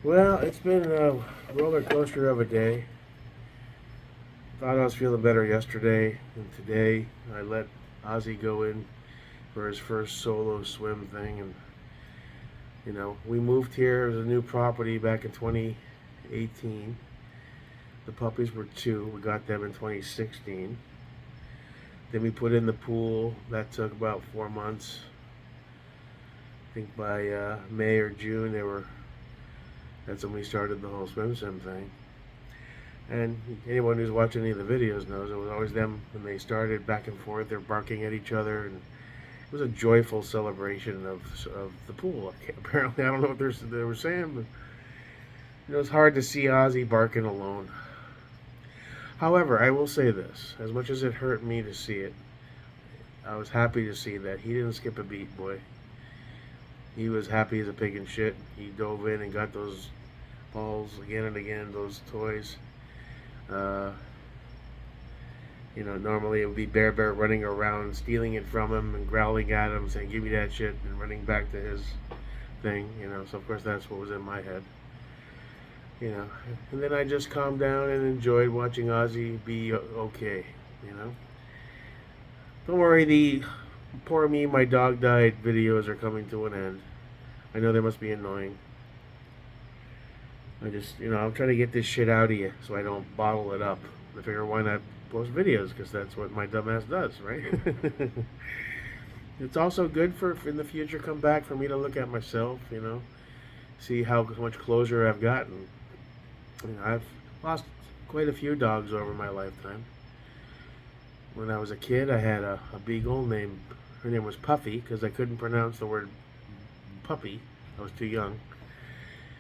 Well, it's been a roller coaster of a day. Thought I was feeling better yesterday, and today I let Ozzy go in for his first solo swim thing. And, we moved here as a new property back in 2018. The puppies were two. We got them in 2016. Then we put in the pool. That took about 4 months. I think by May or June, that's when we started the whole swim sim thing. And anyone who's watched any of the videos knows it was always them when they started back and forth. They're barking at each other, and it was a joyful celebration of the pool. Apparently, I don't know what they were saying, but it was hard to see Ozzy barking alone. However, I will say this: as much as it hurt me to see it, I was happy to see that he didn't skip a beat, boy. He was happy as a pig in shit. He dove in and got those balls again and again, those toys. Uh, normally it would be Bear running around, stealing it from him and growling at him, saying, "Give me that shit," and running back to his thing. So of course that's what was in my head. You know, and then I just calmed down and enjoyed watching Ozzy be okay. You know, don't worry, the poor me, my dog died videos are coming to an end. I know they must be annoying. I'm trying to get this shit out of you so I don't bottle it up. I figure why not post videos because that's what my dumbass does, right? It's also good for in the future come back for me to look at myself, see how much closure I've gotten. I've lost quite a few dogs over my lifetime. When I was a kid, I had a beagle named, her name was Puffy because I couldn't pronounce the word puppy. I was too young.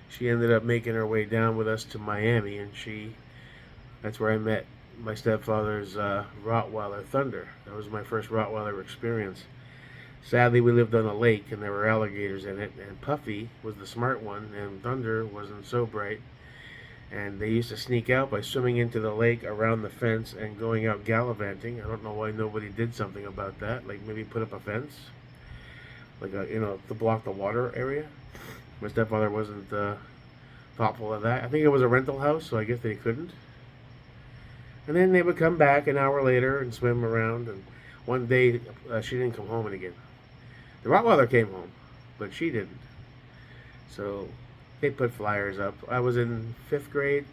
She ended up making her way down with us to Miami, and that's where I met my stepfather's Rottweiler Thunder. That was my first Rottweiler experience. Sadly, we lived on a lake and there were alligators in it, and Puffy was the smart one, and Thunder wasn't so bright. And they used to sneak out by swimming into the lake around the fence and going out gallivanting. I don't know why nobody did something about that, like maybe put up a fence, to block the water area. My stepfather wasn't thoughtful of that. I think it was a rental house, so I guess they couldn't. And then they would come back an hour later and swim around. And one day she didn't come home again. The Rottweiler came home, but she didn't. So they put flyers up. I was in fifth grade,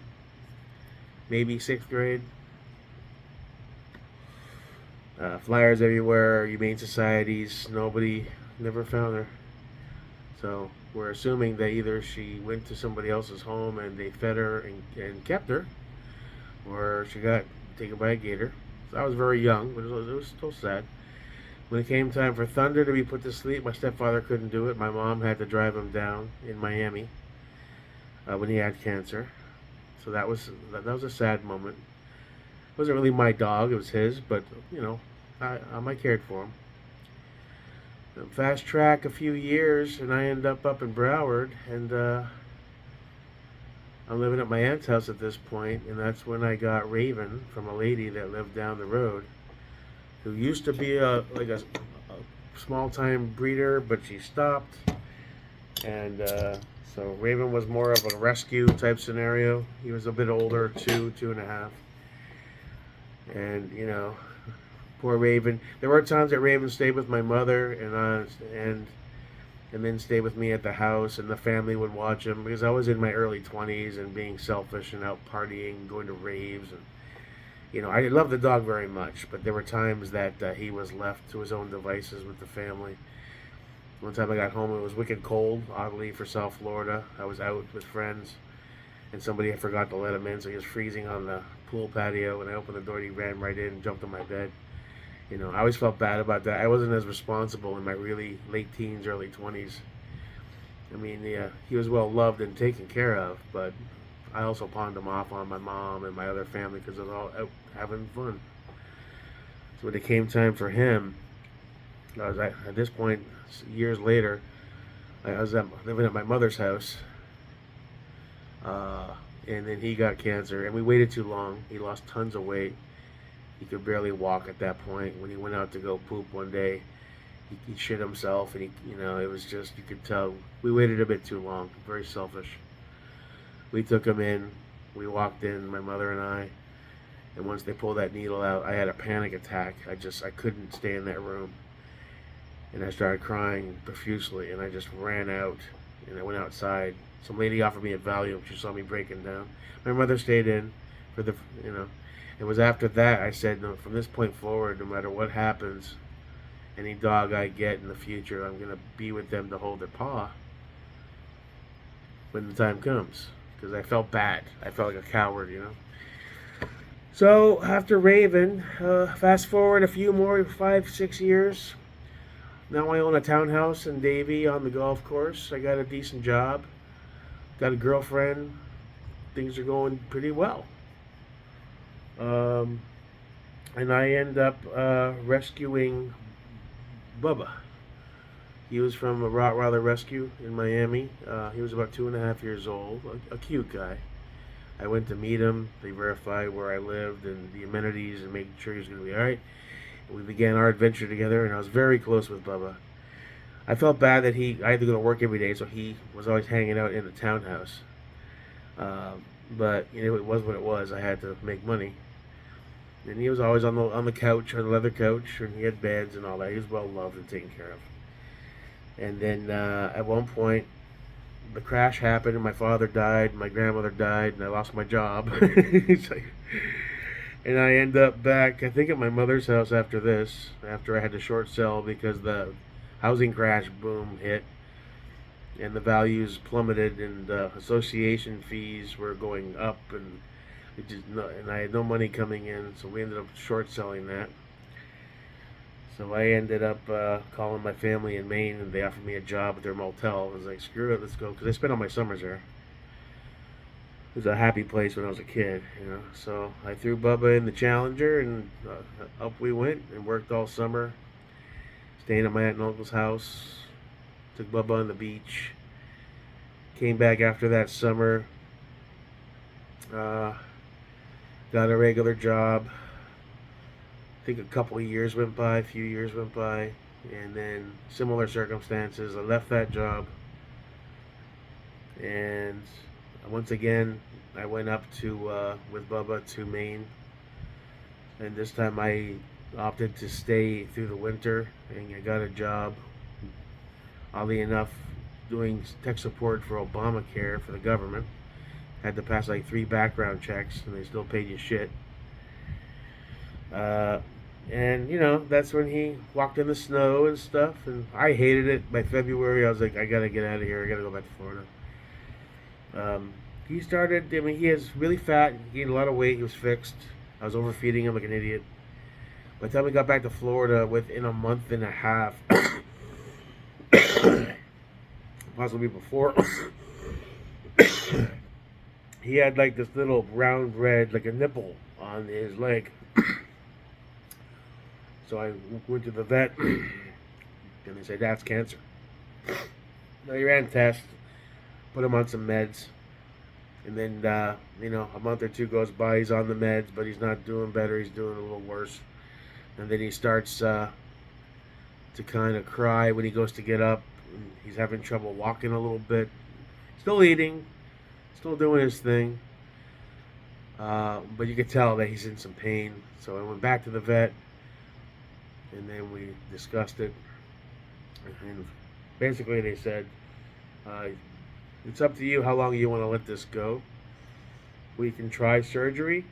maybe sixth grade. Flyers everywhere, humane societies. Nobody never found her. So we're assuming that either she went to somebody else's home and they fed her and kept her, or she got taken by a gator. So I was very young, but it was still sad. When it came time for Thunder to be put to sleep, my stepfather couldn't do it. My mom had to drive him down in Miami when he had cancer. So that was a sad moment. It wasn't really my dog; it was his, but I cared for him. Fast track a few years, and I end up in Broward, and I'm living at my aunt's house at this point, and that's when I got Raven from a lady that lived down the road, who used to be a small time breeder, but she stopped, and so Raven was more of a rescue type scenario. He was a bit older, 2.5, and poor Raven. There were times that Raven stayed with my mother and then stay with me at the house, and the family would watch him because I was in my early 20s and being selfish and out partying, going to raves, and I loved the dog very much, but there were times that he was left to his own devices with the family. One time I got home, it was wicked cold, oddly for South Florida. I was out with friends, and somebody had forgot to let him in, so he was freezing on the pool patio. When I opened the door, he ran right in and jumped on my bed. I always felt bad about that. I wasn't as responsible in my really late teens, early 20s. I mean, yeah, he was well loved and taken care of, but I also pawned him off on my mom and my other family because I was all out having fun. So when it came time for him, at this point, years later, I was living at my mother's house, uh, and then he got cancer, and we waited too long. He lost tons of weight. He could barely walk at that point. When he went out to go poop one day, he shit himself, and it was just, you could tell we waited a bit too long. Very selfish. We took him in. We walked in, my mother and I. And once they pulled that needle out, I had a panic attack. I couldn't stay in that room. And I started crying profusely. And I just ran out. And I went outside. Some lady offered me a Valium. She saw me breaking down. My mother stayed in for the, you know. It was after that I said, no, from this point forward, no matter what happens, any dog I get in the future, I'm going to be with them to hold their paw when the time comes. Because I felt bad. I felt like a coward, you know. So after Raven, fast forward a few more, 5, 6 years. Now I own a townhouse in Davie on the golf course. I got a decent job. Got a girlfriend. Things are going pretty well. And I end up rescuing Bubba. He was from a Rottweiler rescue in Miami. He was about 2.5 years old. A cute guy. I went to meet him. They verified where I lived and the amenities and making sure he was going to be alright. We began our adventure together, and I was very close with Bubba. I felt bad that I had to go to work every day, so he was always hanging out in the townhouse. But you know, it was what it was. I had to make money, and he was always on the couch, on the leather couch, and he had beds and all that. He was well loved and taken care of. And then at one point, the crash happened, and my father died, my grandmother died, and I lost my job. And I end up back, I think, at my mother's house after this, after I had to short sell because the housing crash boom hit, and the values plummeted, and association fees were going up, and and I had no money coming in, so we ended up short selling that. So I ended up calling my family in Maine, and they offered me a job at their motel. I was like, screw it, let's go, because I spent all my summers there. It was a happy place when I was a kid, you know. So I threw Bubba in the Challenger, and up we went, and worked all summer, staying at my aunt and uncle's house. Took Bubba on the beach. Came back after that summer. Got a regular job. I think a couple of years went by, a few years went by, and then similar circumstances. I left that job, and once again I went up to with Bubba to Maine, and this time I opted to stay through the winter, and I got a job, oddly enough, doing tech support for Obamacare for the government. Had to pass like 3 background checks, and they still paid you shit. And you know, that's when he walked in the snow and stuff, and I hated it. By February I was like, I gotta get out of here, I gotta go back to Florida. He started, I mean, he is really fat, he gained a lot of weight, he was fixed. I was overfeeding him like an idiot. By the time we got back to Florida, within a month and a half, possibly before, he had like this little round red, like a nipple on his leg. So I went to the vet, and they said, that's cancer. Now he ran tests, put him on some meds, and then, you know, a month or two goes by, he's on the meds, but he's not doing better, he's doing a little worse. And then he starts to kind of cry when he goes to get up. He's having trouble walking a little bit. Still eating, still doing his thing. But you could tell that he's in some pain. So I went back to the vet, and then we discussed it. And basically they said, it's up to you how long you want to let this go. We can try surgery,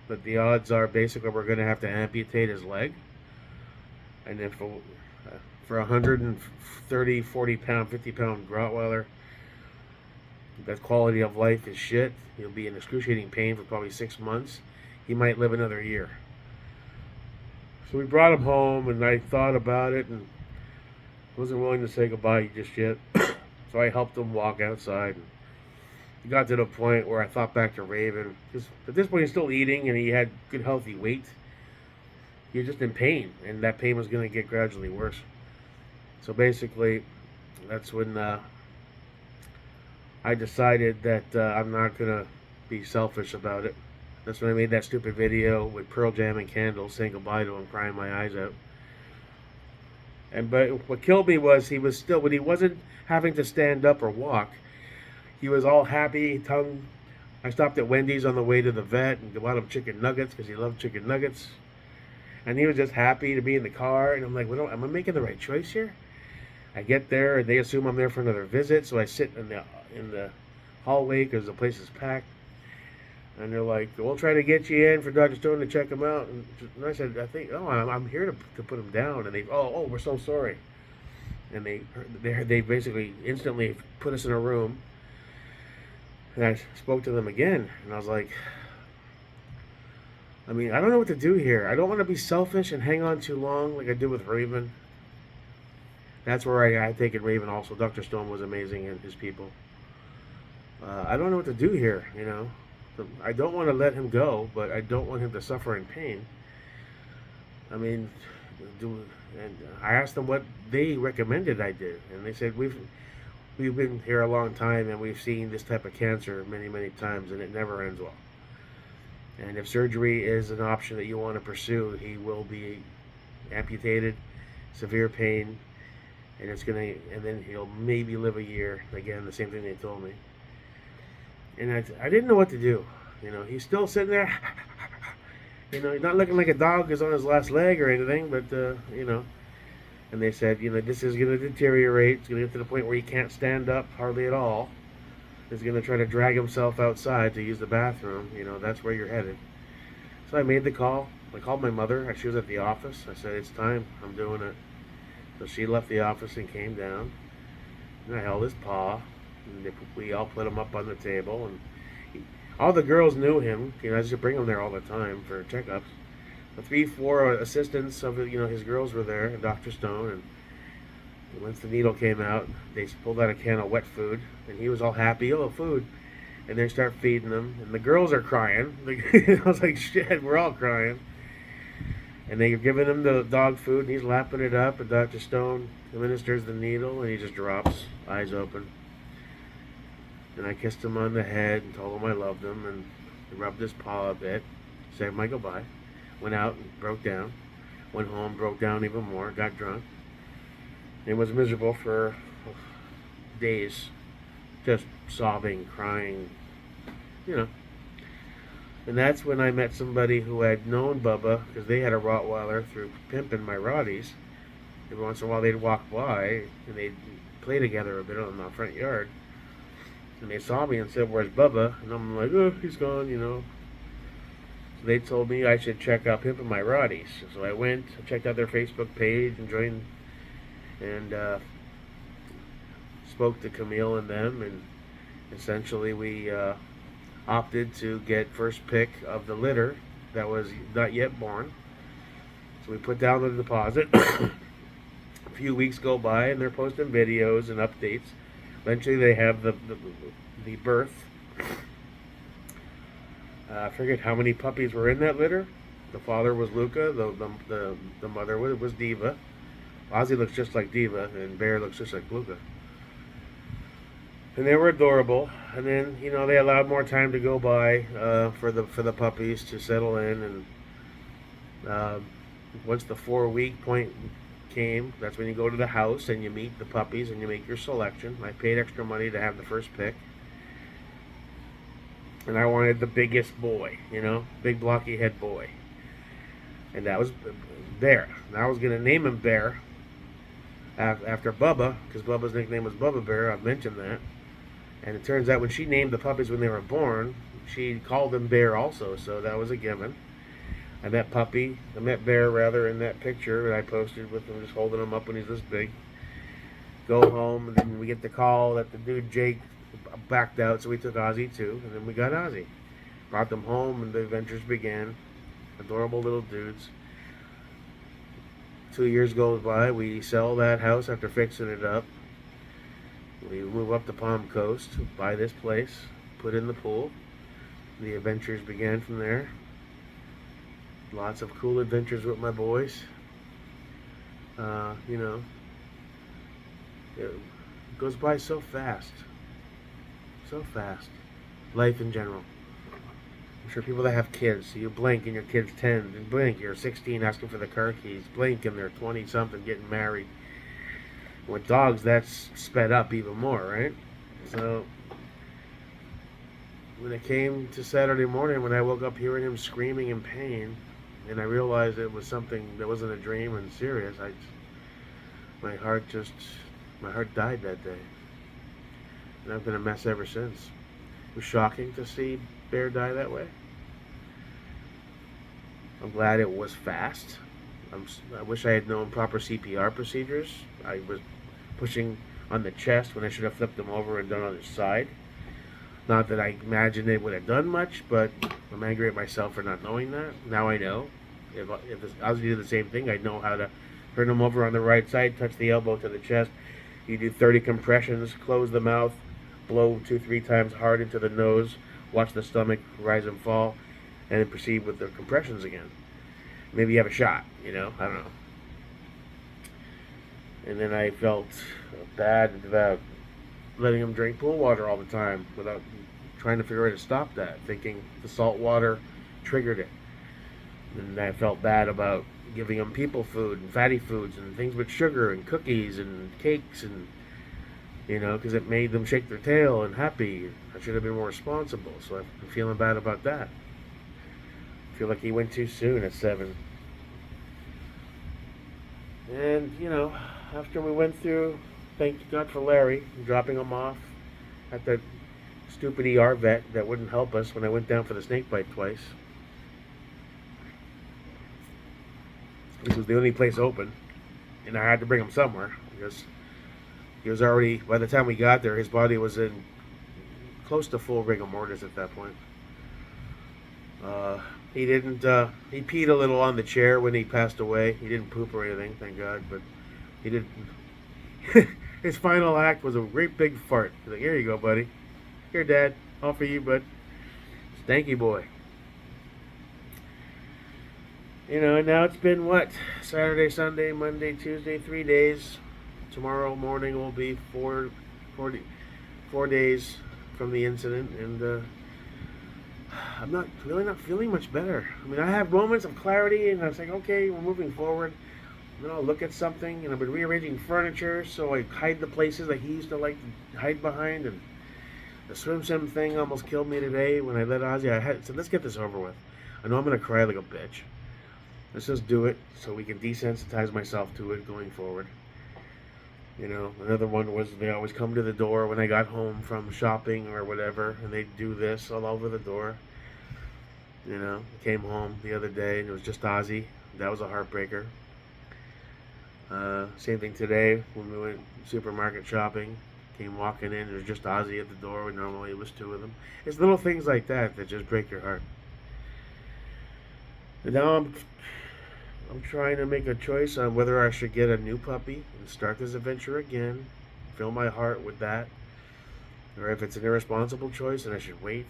but the odds are basically we're going to have to amputate his leg. And then for 130, 40 pound, 50 pound Rottweiler, that quality of life is shit. He'll be in excruciating pain for probably 6 months. He might live another year. So we brought him home, and I thought about it, and wasn't willing to say goodbye just yet. So I helped him walk outside. And he got to the point where I thought back to Raven, because at this point he's still eating, and he had good healthy weight. He was just in pain, and that pain was going to get gradually worse. So basically, that's when I decided that I'm not going to be selfish about it. That's when I made that stupid video with Pearl Jam and candles, saying goodbye to him, crying my eyes out. But what killed me was he was still, when he wasn't having to stand up or walk, he was all happy, tongue I stopped at Wendy's on the way to the vet and bought him chicken nuggets because he loved chicken nuggets. And he was just happy to be in the car. And I'm like, well, am I making the right choice here? I get there and they assume I'm there for another visit. So I sit in the hallway because the place is packed. And they're like, we'll try to get you in for Dr. Stone to check him out. And I said, I'm here to put him down. And we're so sorry. And they basically instantly put us in a room. And I spoke to them again. And I was like, I mean, I don't know what to do here. I don't want to be selfish and hang on too long like I did with Raven. That's where I taken Raven also. Dr. Stone was amazing and his people. I don't know what to do here, you know. I don't want to let him go, but I don't want him to suffer in pain. I mean, and I asked them what they recommended I did, and they said we've been here a long time and we've seen this type of cancer many, many times, and it never ends well. And if surgery is an option that you want to pursue, he will be amputated, severe pain, and then he'll maybe live a year. Again, the same thing they told me. And I didn't know what to do. You know, he's still sitting there. You know, he's not looking like a dog is on his last leg or anything, but, you know. And they said, you know, this is going to deteriorate. It's going to get to the point where he can't stand up hardly at all. He's going to try to drag himself outside to use the bathroom. You know, that's where you're headed. So I made the call. I called my mother. She was at the office. I said, it's time. I'm doing it. So she left the office and came down. And I held his paw. And we all put him up on the table, and all the girls knew him. You know, I used to bring him there all the time for checkups. The 3-4 assistants of his girls were there, and Dr. Stone. And once the needle came out, they pulled out a can of wet food, and he was all happy. Oh, food! And they start feeding him, and the girls are crying. I was like, shit, we're all crying. And they're giving him the dog food, and he's lapping it up. And Dr. Stone administers the needle, and he just drops, eyes open. And I kissed him on the head and told him I loved him, and rubbed his paw a bit, said my goodbye, went out and broke down, went home, broke down even more, got drunk, and was miserable for days, just sobbing, crying, you know. And that's when I met somebody who had known Bubba, because they had a Rottweiler through pimping my Rotties. Every once in a while they'd walk by, and they'd play together a bit on the front yard. And they saw me and said, where's Bubba? And I'm like, oh, he's gone, you know. So they told me I should check out Pimpin' My Rotties. So I went, checked out their Facebook page and joined, and spoke to Camille and them. And essentially we opted to get first pick of the litter that was not yet born. So we put down the deposit. A few weeks go by and they're posting videos and updates. Eventually they have the birth. I forget how many puppies were in that litter. The father was Luca. The mother was Diva. Ozzy looks just like Diva, and Bear looks just like Luca. And they were adorable. And then they allowed more time to go by for the puppies to settle in. And once the 4-week point came, that's when you go to the house and you meet the puppies and you make your selection. I paid extra money to have the first pick, and I wanted the biggest boy, big blocky head boy, and that was Bear. And I was gonna name him Bear after Bubba, because Bubba's nickname was Bubba Bear. I've mentioned that. And it turns out when she named the puppies when they were born, she called them Bear also, so that was a given. I met Bear rather, in that picture that I posted with him just holding him up when he's this big. Go home, and then we get the call that the dude Jake backed out, so we took Ozzy too, and then we got Ozzy. Brought them home, and the adventures began. Adorable little dudes. 2 years goes by, we sell that house after fixing it up. We move up to Palm Coast, buy this place, put in the pool. The adventures began from there. Lots of cool adventures with my boys. It goes by so fast. So fast. Life in general. I'm sure people that have kids, you blink and your kid's 10, and blink, you're 16 asking for the car keys, blink and they're 20-something getting married. With dogs, that's sped up even more, right? So, when it came to Saturday morning, when I woke up hearing him screaming in pain, and I realized it was something that wasn't a dream and serious, my heart just, my heart died that day, and I've been a mess ever since. It was shocking to see Bear die that way. I'm glad it was fast. I wish I had known proper CPR procedures. I was pushing on the chest when I should have flipped him over and done on his side. Not that I imagined it would have done much, but I'm angry at myself for not knowing that. Now I know. If Ozzy did the same thing, I'd know how to turn him over on the right side, touch the elbow to the chest. You do 30 compressions, close the mouth, blow 2-3 times hard into the nose, watch the stomach rise and fall, and then proceed with the compressions again. Maybe you have a shot, I don't know. And then I felt bad about letting him drink pool water all the time without trying to figure out how to stop that, thinking the salt water triggered it. And I felt bad about giving him people food and fatty foods and things with sugar and cookies and cakes and, because it made them shake their tail and happy. I should have been more responsible, so I'm feeling bad about that. I feel like he went too soon at 7. And, after we went through, thank God for Larry, dropping him off at that stupid ER vet that wouldn't help us when I went down for the snake bite twice. This was the only place open, and I had to bring him somewhere because he was already, by the time we got there, his body was in close to full rigor mortis at that point. He didn't, he peed a little on the chair when he passed away. He didn't poop or anything, thank God, but he did. His final act was a great big fart. He's like, here you go, buddy. Here, Dad. All for you, bud. Stanky boy. And now it's been what? Saturday, Sunday, Monday, Tuesday, 3 days. Tomorrow morning will be 4 days from the incident, and I'm not feeling much better. I mean, I have moments of clarity, and I was like, okay, we're moving forward. And then I'll look at something, and I've been rearranging furniture, so I hide the places that he used to like to hide behind. And the swim sim thing almost killed me today when I let Ozzy. I said, let's get this over with. I know I'm gonna cry like a bitch. Let's just do it so we can desensitize myself to it going forward. Another one was they always come to the door when I got home from shopping or whatever, and they do this all over the door. Came home the other day and it was just Ozzy. That was a heartbreaker. Same thing today when we went supermarket shopping. Came walking in, there's just Ozzy at the door when normally it was 2 of them. It's little things like that that just break your heart. And now I'm trying to make a choice on whether I should get a new puppy and start this adventure again, fill my heart with that, or if it's an irresponsible choice and I should wait.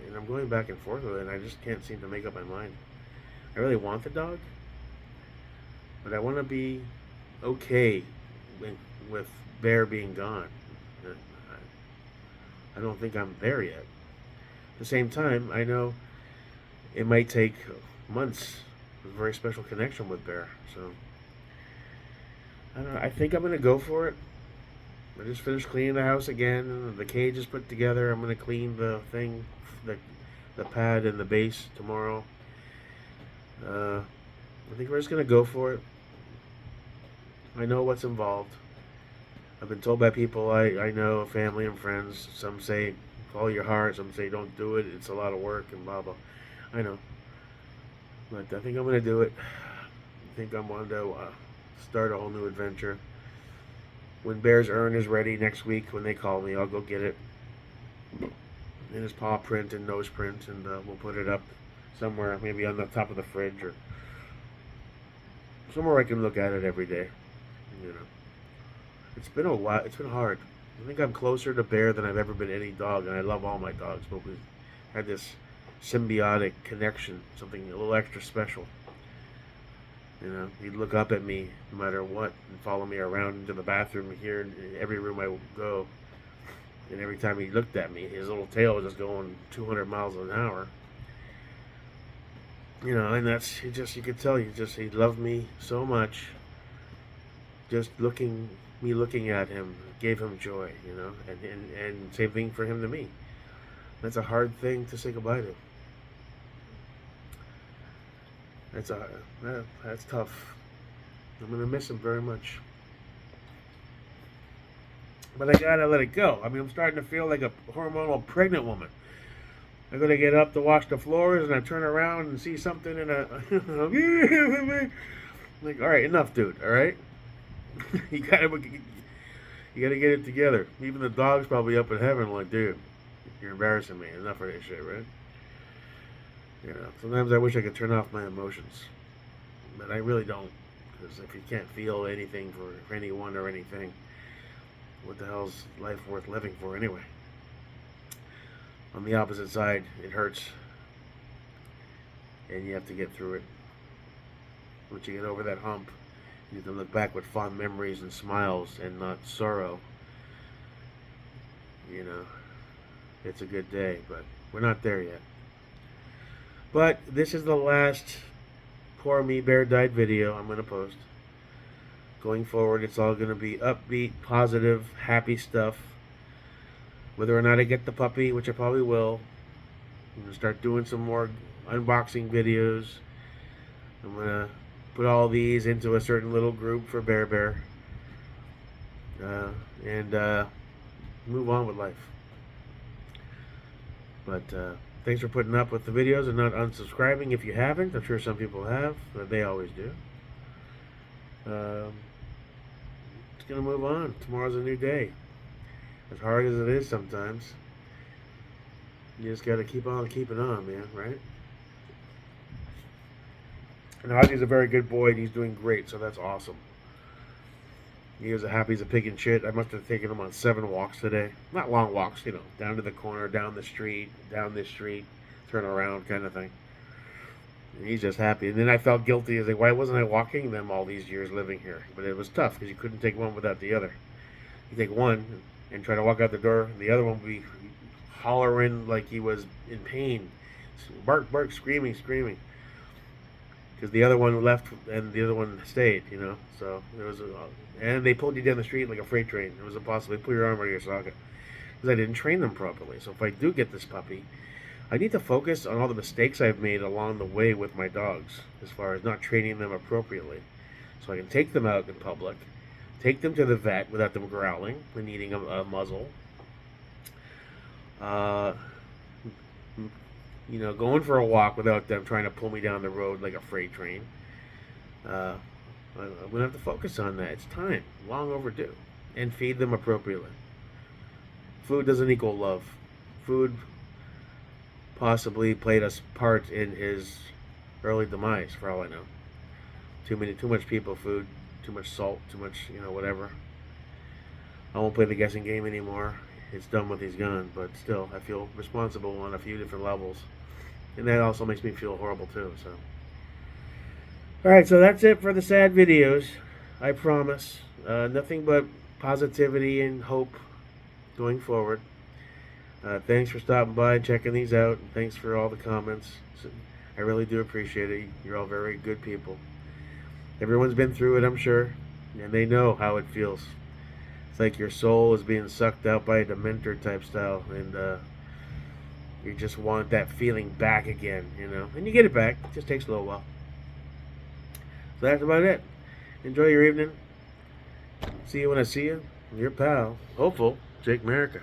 And I'm going back and forth with it, and I just can't seem to make up my mind. I really want the dog, but I want to be okay with Bear being gone. I don't think I'm there yet. At the same time, I know it might take months. A very special connection with Bear, so I don't know. I think I'm gonna go for it. I just finished cleaning the house again. The cage is put together. I'm gonna clean the thing, the pad and the base tomorrow. I think we're just gonna go for it. I know what's involved. I've been told by people I know, family and friends. Some say follow your heart. Some say don't do it. It's a lot of work and blah blah. I know. But I think I'm going to do it. I think I'm going to start a whole new adventure. When Bear's urn is ready next week, when they call me, I'll go get it. In his paw print and nose print, and we'll put it up somewhere, maybe on the top of the fridge or somewhere I can look at it every day. It's been a while. It's been hard. I think I'm closer to Bear than I've ever been any dog, and I love all my dogs, but we've had this symbiotic connection, something a little extra special. He'd look up at me no matter what and follow me around into the bathroom here in every room I would go. And every time he looked at me, his little tail was just going 200 miles an hour. And that's, you could tell, he loved me so much. Just looking at him gave him joy, and same thing for him to me. That's a hard thing to say goodbye to. That's tough. I'm gonna miss him very much. But I gotta let it go. I mean, I'm starting to feel like a hormonal pregnant woman. I'm gonna get up to wash the floors, and I turn around and see something in a. Like, all right, enough, dude. All right, you gotta get it together. Even the dog's probably up in heaven, like, dude, you're embarrassing me. Enough of that shit, right? You know, sometimes I wish I could turn off my emotions, but I really don't. Because if you can't feel anything for anyone or anything, what the hell's life worth living for anyway? On the opposite side, it hurts, and you have to get through it. Once you get over that hump, you can look back with fond memories and smiles and not sorrow. You know, it's a good day, but we're not there yet. But this is the last Poor Me Bear Died video I'm going to post. Going forward, it's all going to be upbeat, positive, happy stuff. Whether or not I get the puppy, which I probably will, I'm going to start doing some more unboxing videos. I'm going to put all these into a certain little group for Bear Bear. And move on with life. But thanks for putting up with the videos and not unsubscribing if you haven't. I'm sure some people have, but they always do. It's going to move on. Tomorrow's a new day. As hard as it is sometimes, you just got to keep on keeping on, man, right? And Ozzy's a very good boy, and he's doing great, so that's awesome. He was happy as a pig in shit. I must have taken him on 7 walks today. Not long walks, you know, down to the corner, down the street, down this street, turn around kind of thing. And he's just happy. And then I felt guilty as like, why wasn't I walking them all these years living here? But it was tough because you couldn't take one without the other. You take one and try to walk out the door, and the other one would be hollering like he was in pain. Bark, bark, screaming, screaming. Because the other one left and the other one stayed, you know. So it was, and they pulled you down the street like a freight train. It was impossible. They pull your arm out of your socket because I didn't train them properly. So if I do get this puppy, I need to focus on all the mistakes I've made along the way with my dogs, as far as not training them appropriately, so I can take them out in public, take them to the vet without them growling and needing a muzzle. You know, going for a walk without them trying to pull me down the road like a freight train. I'm going to have to focus on that. It's time. Long overdue. And feed them appropriately. Food doesn't equal love. Food possibly played a part in his early demise, for all I know. Too much people food, too much salt, too much, you know, whatever. I won't play the guessing game anymore. It's done with, he's gone, but still, I feel responsible on a few different levels. And that also makes me feel horrible too, so. Alright, so that's it for the sad videos. I promise. Nothing but positivity and hope going forward. Thanks for stopping by and checking these out. And thanks for all the comments. I really do appreciate it. You're all very good people. Everyone's been through it, I'm sure. And they know how it feels. It's like your soul is being sucked out by a Dementor type style, and you just want that feeling back again, you know. And you get it back. It just takes a little while. So that's about it. Enjoy your evening. See you when I see you. Your pal, hopeful, Jake Merica.